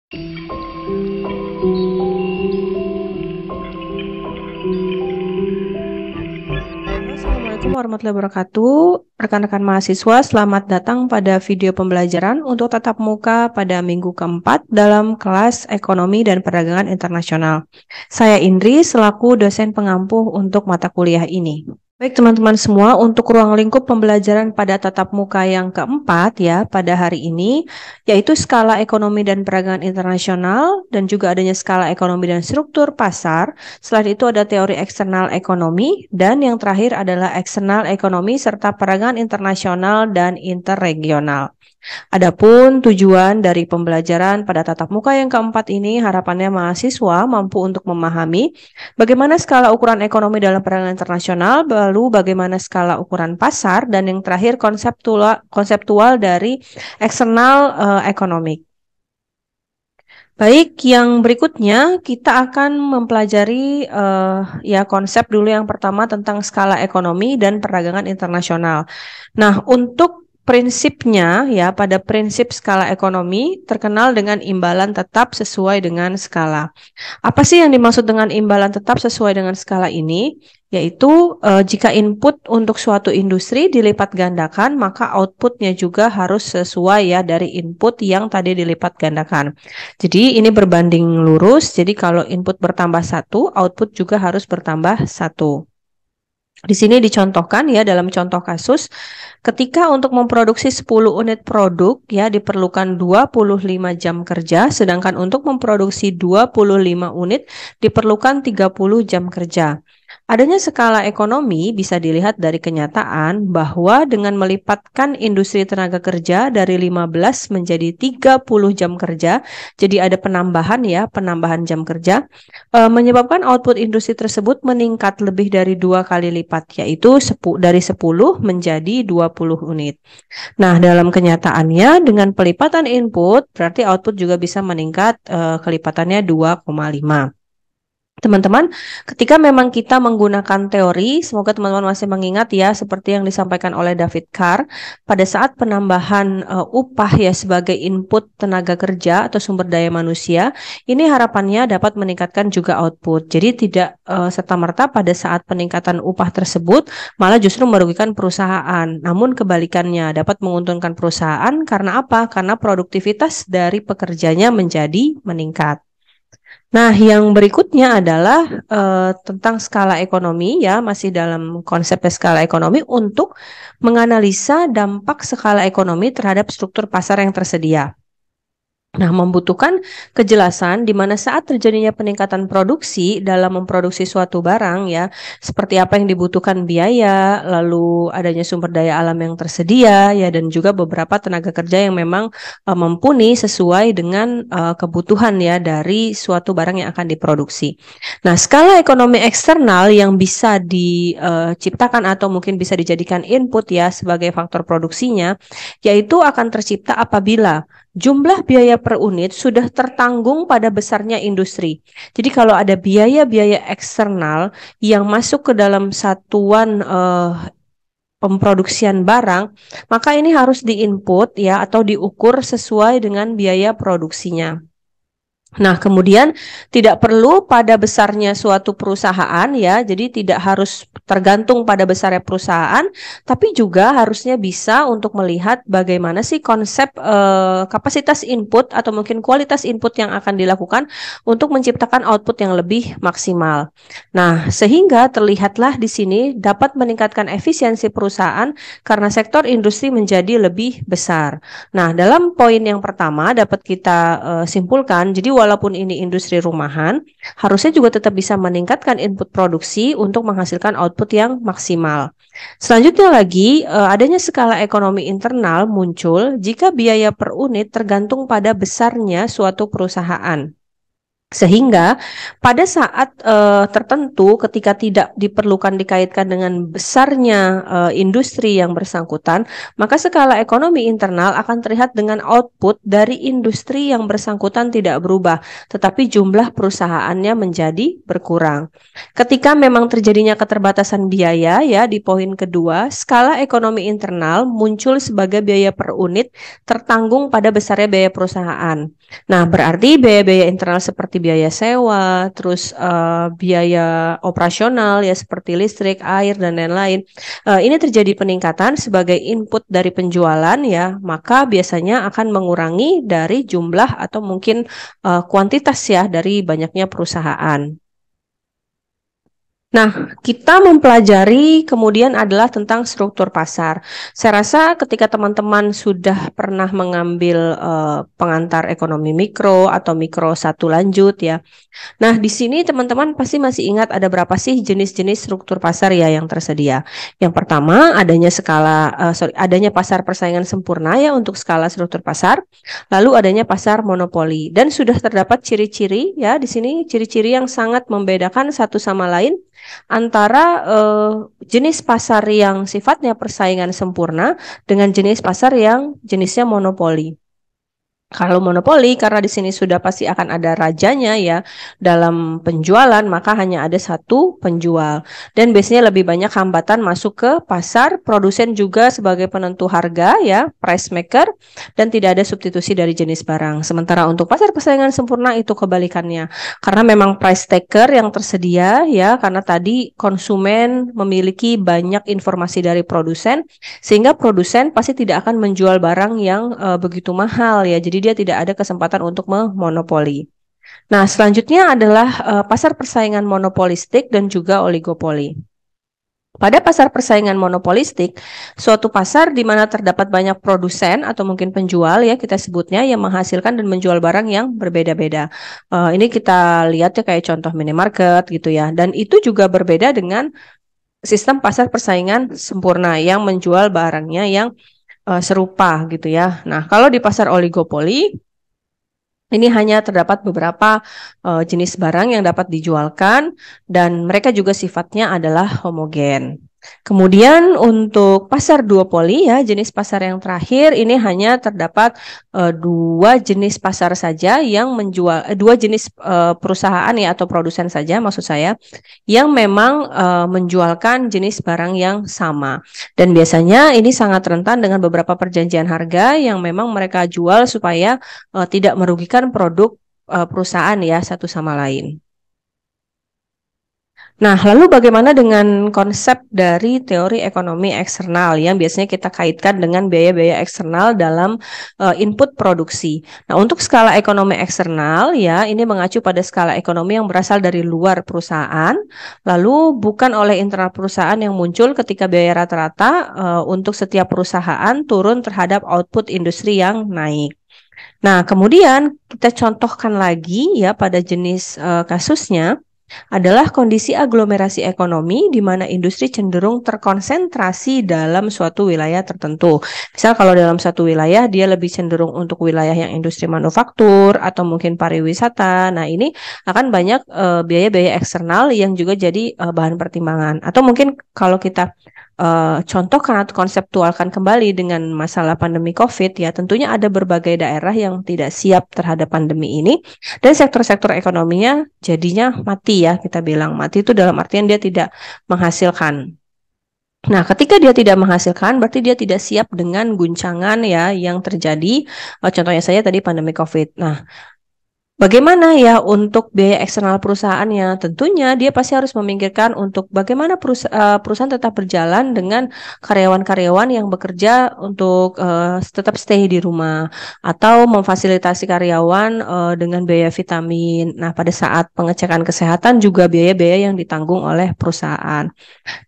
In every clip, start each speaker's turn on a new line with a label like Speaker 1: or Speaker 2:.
Speaker 1: Halo, Assalamualaikum warahmatullahi wabarakatuh. Rekan-rekan mahasiswa, selamat datang pada video pembelajaran untuk tatap muka pada minggu keempat dalam kelas Ekonomi dan Perdagangan Internasional. Saya Indri selaku dosen pengampu untuk mata kuliah ini. Baik teman-teman semua, untuk ruang lingkup pembelajaran pada tatap muka yang keempat ya pada hari ini, yaitu skala ekonomi dan perdagangan internasional dan juga adanya skala ekonomi dan struktur pasar. Selain itu ada teori eksternal ekonomi dan yang terakhir adalah eksternal ekonomi serta perdagangan internasional dan interregional. Adapun tujuan dari pembelajaran pada tatap muka yang keempat ini harapannya mahasiswa mampu untuk memahami bagaimana skala ukuran ekonomi dalam perdagangan internasional, lalu bagaimana skala ukuran pasar, dan yang terakhir konseptual dari eksternal ekonomi. Baik, yang berikutnya kita akan mempelajari ya konsep dulu yang pertama tentang skala ekonomi dan perdagangan internasional. Nah, untuk prinsipnya ya pada prinsip skala ekonomi terkenal dengan imbalan tetap sesuai dengan skala. Apa sih yang dimaksud dengan imbalan tetap sesuai dengan skala ini? Yaitu jika input untuk suatu industri dilipat gandakan, maka outputnya juga harus sesuai ya dari input yang tadi dilipat gandakan. Jadi ini berbanding lurus, jadi kalau input bertambah satu, output juga harus bertambah satu. Di sini dicontohkan ya dalam contoh kasus, ketika untuk memproduksi 10 unit produk ya diperlukan 25 jam kerja, sedangkan untuk memproduksi 25 unit diperlukan 30 jam kerja. Adanya skala ekonomi bisa dilihat dari kenyataan bahwa dengan melipatkan industri tenaga kerja dari 15 menjadi 30 jam kerja, jadi ada penambahan jam kerja, menyebabkan output industri tersebut meningkat lebih dari 2 kali lipat, yaitu dari 10 menjadi 20 unit. Nah, dalam kenyataannya dengan pelipatan input berarti output juga bisa meningkat kelipatannya 2,5. Teman-teman, ketika memang kita menggunakan teori, semoga teman-teman masih mengingat ya, seperti yang disampaikan oleh David Carr, pada saat penambahan upah ya sebagai input tenaga kerja atau sumber daya manusia, ini harapannya dapat meningkatkan juga output. Jadi tidak serta-merta pada saat peningkatan upah tersebut malah justru merugikan perusahaan. Namun kebalikannya dapat menguntungkan perusahaan karena apa? Karena produktivitas dari pekerjanya menjadi meningkat. Nah, yang berikutnya adalah tentang skala ekonomi ya, masih dalam konsep skala ekonomi untuk menganalisa dampak skala ekonomi terhadap struktur pasar yang tersedia. Nah, membutuhkan kejelasan di mana saat terjadinya peningkatan produksi dalam memproduksi suatu barang ya, seperti apa yang dibutuhkan biaya, lalu adanya sumber daya alam yang tersedia ya, dan juga beberapa tenaga kerja yang memang mumpuni sesuai dengan kebutuhan ya dari suatu barang yang akan diproduksi. Nah, skala ekonomi eksternal yang bisa diciptakan atau mungkin bisa dijadikan input ya sebagai faktor produksinya, yaitu akan tercipta apabila jumlah biaya per unit sudah tertanggung pada besarnya industri. Jadi kalau ada biaya-biaya eksternal yang masuk ke dalam satuan pemproduksian barang, maka ini harus diinput ya atau diukur sesuai dengan biaya produksinya. Nah, kemudian tidak perlu pada besarnya suatu perusahaan ya, jadi tidak harus tergantung pada besarnya perusahaan, tapi juga harusnya bisa untuk melihat bagaimana sih konsep kapasitas input atau mungkin kualitas input yang akan dilakukan untuk menciptakan output yang lebih maksimal. Nah, sehingga terlihatlah di sini dapat meningkatkan efisiensi perusahaan karena sektor industri menjadi lebih besar. Nah, dalam poin yang pertama dapat kita simpulkan, jadi walaupun ini industri rumahan, harusnya juga tetap bisa meningkatkan input produksi untuk menghasilkan output yang maksimal. Selanjutnya lagi, adanya skala ekonomi internal muncul jika biaya per unit tergantung pada besarnya suatu perusahaan. Sehingga pada saat tertentu ketika tidak diperlukan dikaitkan dengan besarnya industri yang bersangkutan, maka skala ekonomi internal akan terlihat dengan output dari industri yang bersangkutan tidak berubah, tetapi jumlah perusahaannya menjadi berkurang. Ketika memang terjadinya keterbatasan biaya ya di poin kedua, skala ekonomi internal muncul sebagai biaya per unit tertanggung pada besarnya biaya perusahaan. Nah, berarti biaya-biaya internal seperti biaya sewa, terus biaya operasional ya seperti listrik, air dan lain-lain. Ini terjadi peningkatan sebagai input dari penjualan ya, maka biasanya akan mengurangi dari jumlah atau mungkin kuantitas ya dari banyaknya perusahaan. Nah, kita mempelajari kemudian adalah tentang struktur pasar. Saya rasa ketika teman-teman sudah pernah mengambil pengantar ekonomi mikro atau mikro satu lanjut ya. Nah, di sini teman-teman pasti masih ingat ada berapa sih jenis-jenis struktur pasar ya yang tersedia. Yang pertama adanya pasar persaingan sempurna ya untuk skala struktur pasar. Lalu adanya pasar monopoli dan sudah terdapat ciri-ciri ya di sini ciri-ciri yang sangat membedakan satu sama lain antara jenis pasar yang sifatnya persaingan sempurna dengan jenis pasar yang jenisnya monopoli. Kalau monopoli, karena di sini sudah pasti akan ada rajanya ya dalam penjualan, maka hanya ada satu penjual. Dan biasanya lebih banyak hambatan masuk ke pasar, produsen juga sebagai penentu harga ya, price maker, dan tidak ada substitusi dari jenis barang. Sementara untuk pasar persaingan sempurna itu kebalikannya. Karena memang price taker yang tersedia ya, karena tadi konsumen memiliki banyak informasi dari produsen, sehingga produsen pasti tidak akan menjual barang yang begitu mahal ya. Jadi dia tidak ada kesempatan untuk memonopoli. Nah, selanjutnya adalah pasar persaingan monopolistik dan juga oligopoli. Pada pasar persaingan monopolistik, suatu pasar di mana terdapat banyak produsen atau mungkin penjual ya kita sebutnya yang menghasilkan dan menjual barang yang berbeda-beda. Ini kita lihat ya kayak contoh minimarket gitu ya. Dan itu juga berbeda dengan sistem pasar persaingan sempurna yang menjual barangnya yang serupa gitu ya. Nah, kalau di pasar oligopoli ini hanya terdapat beberapa jenis barang yang dapat dijualkan dan mereka juga sifatnya adalah homogen. Kemudian untuk pasar duopoli ya, jenis pasar yang terakhir ini hanya terdapat dua jenis pasar saja yang menjual dua jenis perusahaan ya atau produsen saja maksud saya yang memang menjualkan jenis barang yang sama. Dan biasanya ini sangat rentan dengan beberapa perjanjian harga yang memang mereka jual supaya tidak merugikan produk perusahaan ya satu sama lain. Nah, lalu bagaimana dengan konsep dari teori ekonomi eksternal yang biasanya kita kaitkan dengan biaya-biaya eksternal dalam input produksi. Nah, untuk skala ekonomi eksternal ya, ini mengacu pada skala ekonomi yang berasal dari luar perusahaan, lalu bukan oleh internal perusahaan yang muncul ketika biaya rata-rata untuk setiap perusahaan turun terhadap output industri yang naik. Nah, kemudian kita contohkan lagi ya pada jenis kasusnya adalah kondisi aglomerasi ekonomi di mana industri cenderung terkonsentrasi dalam suatu wilayah tertentu. Misal kalau dalam satu wilayah dia lebih cenderung untuk wilayah yang industri manufaktur atau mungkin pariwisata. Nah, ini akan banyak biaya-biaya eksternal yang juga jadi bahan pertimbangan. Atau mungkin kalau kita contohkan atau konseptualkan kembali dengan masalah pandemi COVID ya, tentunya ada berbagai daerah yang tidak siap terhadap pandemi ini dan sektor-sektor ekonominya jadinya mati ya, kita bilang mati itu dalam artian dia tidak menghasilkan. Nah, ketika dia tidak menghasilkan, berarti dia tidak siap dengan guncangan ya yang terjadi. Contohnya saya tadi pandemi COVID. Nah, bagaimana ya untuk biaya eksternal perusahaannya? Tentunya dia pasti harus memikirkan untuk bagaimana perusahaan tetap berjalan dengan karyawan-karyawan yang bekerja untuk tetap stay di rumah atau memfasilitasi karyawan dengan biaya vitamin. Nah, pada saat pengecekan kesehatan juga biaya-biaya yang ditanggung oleh perusahaan.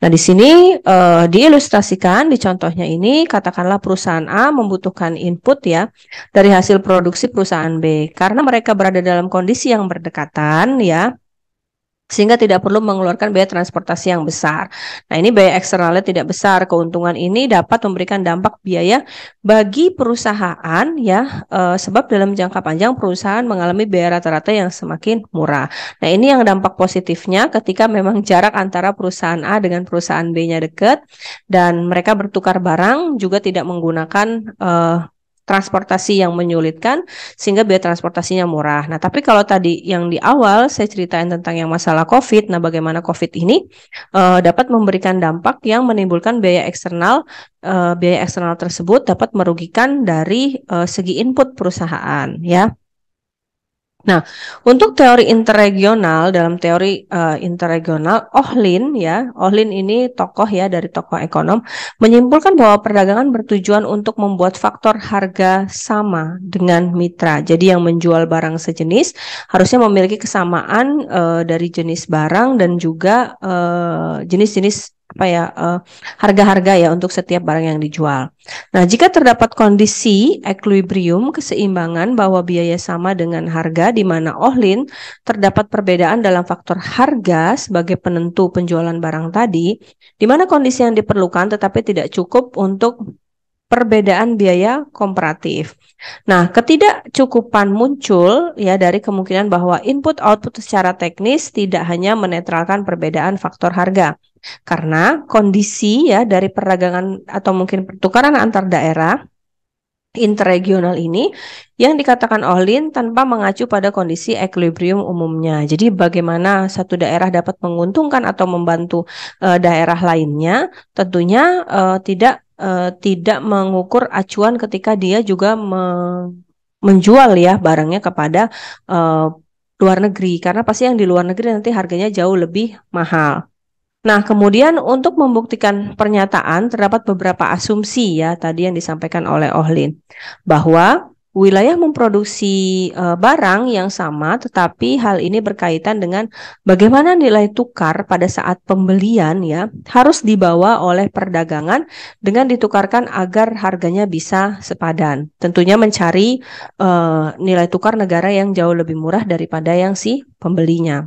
Speaker 1: Nah, di sini diilustrasikan di contohnya ini katakanlah perusahaan A membutuhkan input ya dari hasil produksi perusahaan B karena mereka berada dalam kondisi yang berdekatan ya. sehingga tidak perlu mengeluarkan biaya transportasi yang besar. Nah, ini biaya eksternalnya tidak besar. Keuntungan ini dapat memberikan dampak biaya bagi perusahaan ya, sebab dalam jangka panjang perusahaan mengalami biaya rata-rata yang semakin murah. Nah, ini yang dampak positifnya ketika memang jarak antara perusahaan A dengan perusahaan B-nya dekat dan mereka bertukar barang juga tidak menggunakan transportasi yang menyulitkan sehingga biaya transportasinya murah. Nah, tapi kalau tadi yang di awal saya ceritain tentang yang masalah COVID, nah bagaimana COVID ini dapat memberikan dampak yang menimbulkan biaya eksternal tersebut dapat merugikan dari segi input perusahaan ya. Nah, untuk teori interregional, dalam teori interregional, Ohlin ini tokoh ya dari tokoh ekonom, menyimpulkan bahwa perdagangan bertujuan untuk membuat faktor harga sama dengan mitra. Jadi yang menjual barang sejenis harusnya memiliki kesamaan dari jenis barang dan juga jenis-jenis harga-harga ya untuk setiap barang yang dijual. Nah, jika terdapat kondisi equilibrium, keseimbangan bahwa biaya sama dengan harga di mana Ohlin terdapat perbedaan dalam faktor harga sebagai penentu penjualan barang tadi, di mana kondisi yang diperlukan tetapi tidak cukup untuk perbedaan biaya komparatif. Nah, ketidakcukupan muncul ya dari kemungkinan bahwa input-output secara teknis tidak hanya menetralkan perbedaan faktor harga. Karena kondisi ya dari perdagangan atau mungkin pertukaran antar daerah interregional ini yang dikatakan Ohlin tanpa mengacu pada kondisi equilibrium umumnya. Jadi bagaimana satu daerah dapat menguntungkan atau membantu daerah lainnya, tentunya tidak mengukur acuan ketika dia juga menjual ya barangnya kepada luar negeri, karena pasti yang di luar negeri nanti harganya jauh lebih mahal. Nah, kemudian untuk membuktikan pernyataan terdapat beberapa asumsi ya tadi yang disampaikan oleh Ohlin bahwa wilayah memproduksi barang yang sama, tetapi hal ini berkaitan dengan bagaimana nilai tukar pada saat pembelian ya harus dibawa oleh perdagangan dengan ditukarkan agar harganya bisa sepadan. Tentunya mencari nilai tukar negara yang jauh lebih murah daripada yang si pembelinya.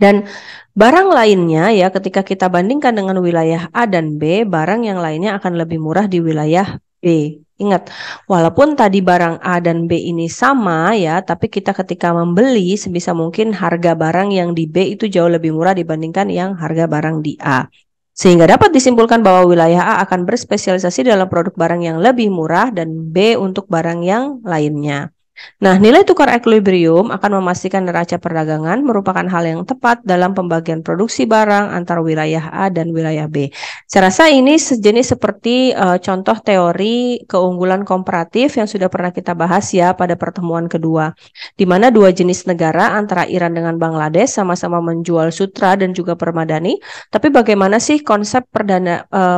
Speaker 1: Dan barang lainnya ya ketika kita bandingkan dengan wilayah A dan B, barang yang lainnya akan lebih murah di wilayah B. Ingat, walaupun tadi barang A dan B ini sama ya, tapi kita ketika membeli sebisa mungkin harga barang yang di B itu jauh lebih murah dibandingkan yang harga barang di A. Sehingga dapat disimpulkan bahwa wilayah A akan berspesialisasi dalam produk barang yang lebih murah dan B untuk barang yang lainnya. Nah, nilai tukar equilibrium akan memastikan neraca perdagangan merupakan hal yang tepat dalam pembagian produksi barang antara wilayah A dan wilayah B. Saya rasa ini sejenis seperti contoh teori keunggulan komparatif yang sudah pernah kita bahas ya pada pertemuan kedua, di mana dua jenis negara antara Iran dengan Bangladesh sama-sama menjual sutra dan juga permadani, tapi bagaimana sih konsep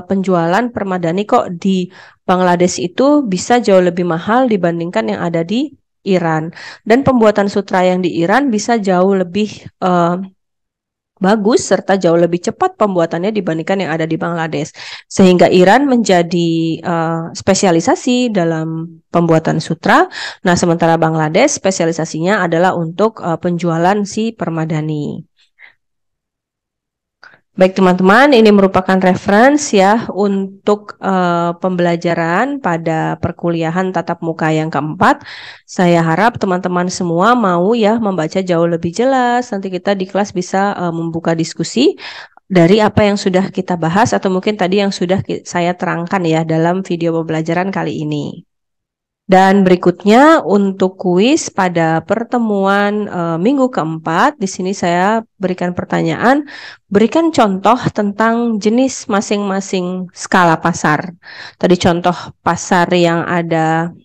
Speaker 1: penjualan permadani kok di Bangladesh itu bisa jauh lebih mahal dibandingkan yang ada di Iran, dan pembuatan sutra yang di Iran bisa jauh lebih bagus serta jauh lebih cepat pembuatannya dibandingkan yang ada di Bangladesh, sehingga Iran menjadi spesialisasi dalam pembuatan sutra. Nah, sementara Bangladesh spesialisasinya adalah untuk penjualan si permadani. Baik teman-teman, ini merupakan referensi ya untuk pembelajaran pada perkuliahan tatap muka yang keempat. Saya harap teman-teman semua mau ya membaca jauh lebih jelas. Nanti kita di kelas bisa membuka diskusi dari apa yang sudah kita bahas atau mungkin tadi yang sudah saya terangkan ya dalam video pembelajaran kali ini. Dan berikutnya untuk kuis pada pertemuan minggu keempat, di sini saya berikan pertanyaan, berikan contoh tentang jenis masing-masing skala pasar. Tadi contoh pasar yang ada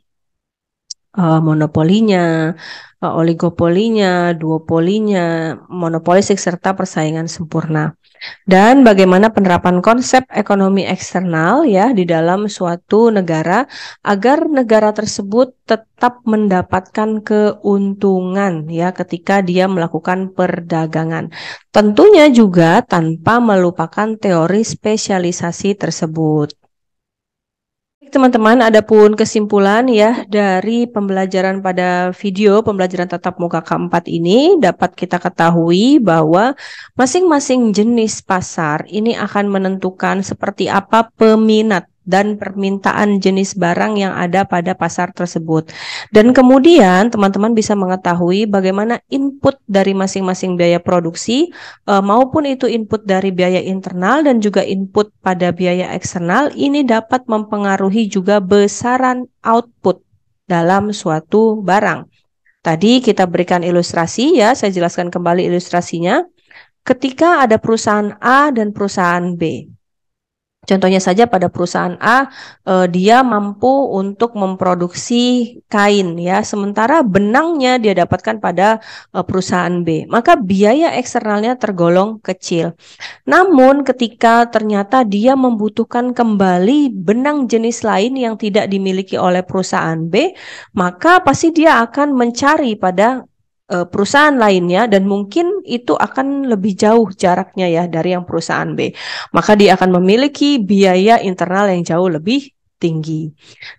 Speaker 1: monopolinya, oligopolinya, duopolinya, monopolistik serta persaingan sempurna. Dan bagaimana penerapan konsep ekonomi eksternal ya di dalam suatu negara agar negara tersebut tetap mendapatkan keuntungan ya ketika dia melakukan perdagangan. Tentunya juga tanpa melupakan teori spesialisasi tersebut. Teman-teman, adapun kesimpulan ya dari pembelajaran pada video pembelajaran tatap muka keempat ini dapat kita ketahui bahwa masing-masing jenis pasar ini akan menentukan seperti apa peminat dan permintaan jenis barang yang ada pada pasar tersebut. Dan kemudian teman-teman bisa mengetahui bagaimana input dari masing-masing biaya produksi maupun itu input dari biaya internal dan juga input pada biaya eksternal ini dapat mempengaruhi juga besaran output dalam suatu barang. Tadi kita berikan ilustrasi ya, saya jelaskan kembali ilustrasinya. Ketika ada perusahaan A dan perusahaan B. Contohnya saja pada perusahaan A, dia mampu untuk memproduksi kain ya, sementara benangnya dia dapatkan pada perusahaan B. Maka biaya eksternalnya tergolong kecil. Namun ketika ternyata dia membutuhkan kembali benang jenis lain yang tidak dimiliki oleh perusahaan B, maka pasti dia akan mencari pada perusahaan lainnya dan mungkin itu akan lebih jauh jaraknya ya dari yang perusahaan B. Maka dia akan memiliki biaya internal yang jauh lebih tinggi.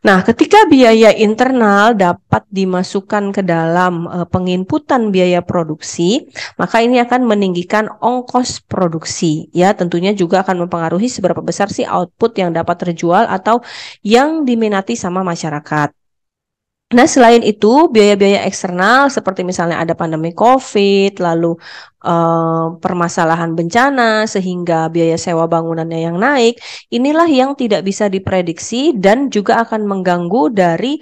Speaker 1: Nah, ketika biaya internal dapat dimasukkan ke dalam penginputan biaya produksi, maka ini akan meninggikan ongkos produksi. Ya, tentunya juga akan mempengaruhi seberapa besar sih output yang dapat terjual atau yang diminati sama masyarakat. Nah, selain itu, biaya-biaya eksternal seperti misalnya ada pandemi COVID, lalu permasalahan bencana, sehingga biaya sewa bangunannya yang naik, inilah yang tidak bisa diprediksi dan juga akan mengganggu dari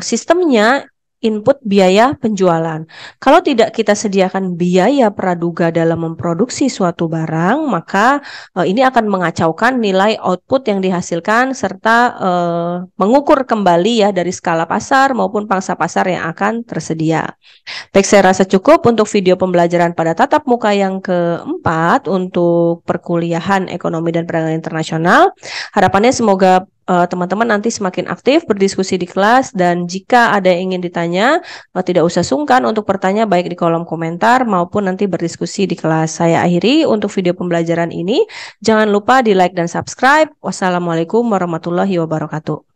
Speaker 1: sistemnya input biaya penjualan. Kalau tidak kita sediakan biaya praduga dalam memproduksi suatu barang, maka ini akan mengacaukan nilai output yang dihasilkan serta mengukur kembali ya dari skala pasar maupun pangsa pasar yang akan tersedia. Baik, saya rasa cukup untuk video pembelajaran pada tatap muka yang keempat untuk perkuliahan ekonomi dan perdagangan internasional. Harapannya semoga teman-teman nanti semakin aktif berdiskusi di kelas, dan jika ada yang ingin ditanya, tidak usah sungkan untuk bertanya baik di kolom komentar maupun nanti berdiskusi di kelas. Saya akhiri untuk video pembelajaran ini. Jangan lupa di like dan subscribe. Wassalamualaikum warahmatullahi wabarakatuh.